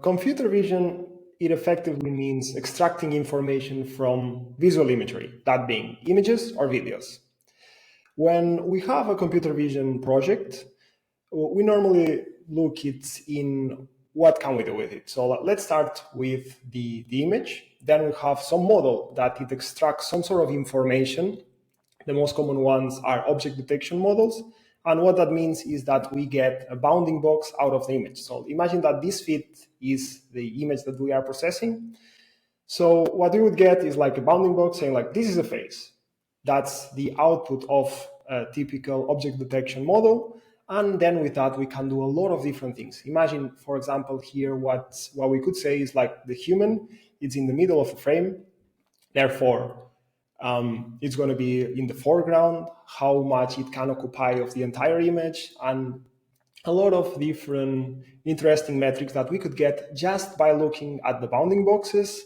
Computer vision, it effectively means extracting information from visual imagery, that being images or videos. When we have a computer vision project, we normally look it in what can we do with it. So let's start with the image. Then we have some model that it extracts some sort of information. The most common ones are object detection models. And what that means is that we get a bounding box out of the image. So imagine that this fit is the image that we are processing. So what we would get is like a bounding box saying like, this is a face. That's the output of a typical object detection model. And then with that, we can do a lot of different things. Imagine, for example, here, what we could say is like the human is in the middle of a frame. Therefore, it's going to be in the foreground, how much it can occupy of the entire image, and a lot of different interesting metrics that we could get just by looking at the bounding boxes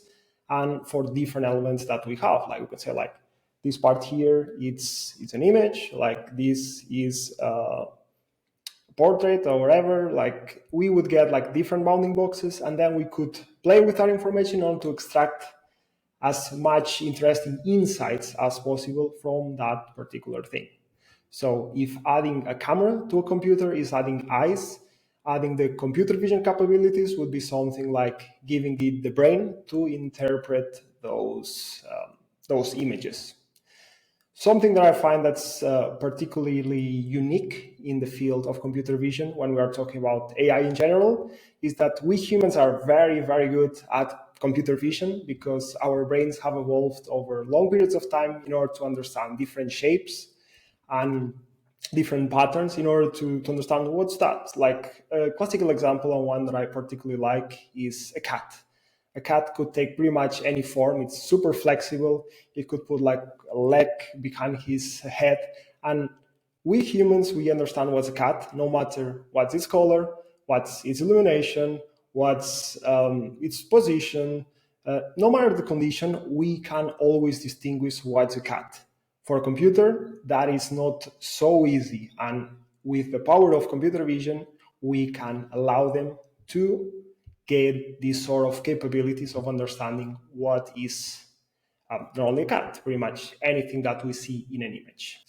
and for different elements that we have. Like we could say like this part here, it's an image, like this is a portrait or whatever. Like we would get like different bounding boxes, and then we could play with that information in order to extract as much interesting insights as possible from that particular thing. So if adding a camera to a computer is adding eyes, adding the computer vision capabilities would be something like giving it the brain to interpret those images. Something that I find that's particularly unique in the field of computer vision when we are talking about AI in general is that we humans are very, very good at computer vision because our brains have evolved over long periods of time in order to understand different shapes and different patterns in order to understand what's that. Like a classical example and one that I particularly like is a cat. A cat could take pretty much any form. It's super flexible. It could put like a leg behind his head. And we humans, we understand what's a cat, no matter what's its color, what's its illumination, what's its position. No matter the condition, we can always distinguish what's a cat. For a computer, that is not so easy. And with the power of computer vision, we can allow them to get these sort of capabilities of understanding what is not only a cat, pretty much anything that we see in an image.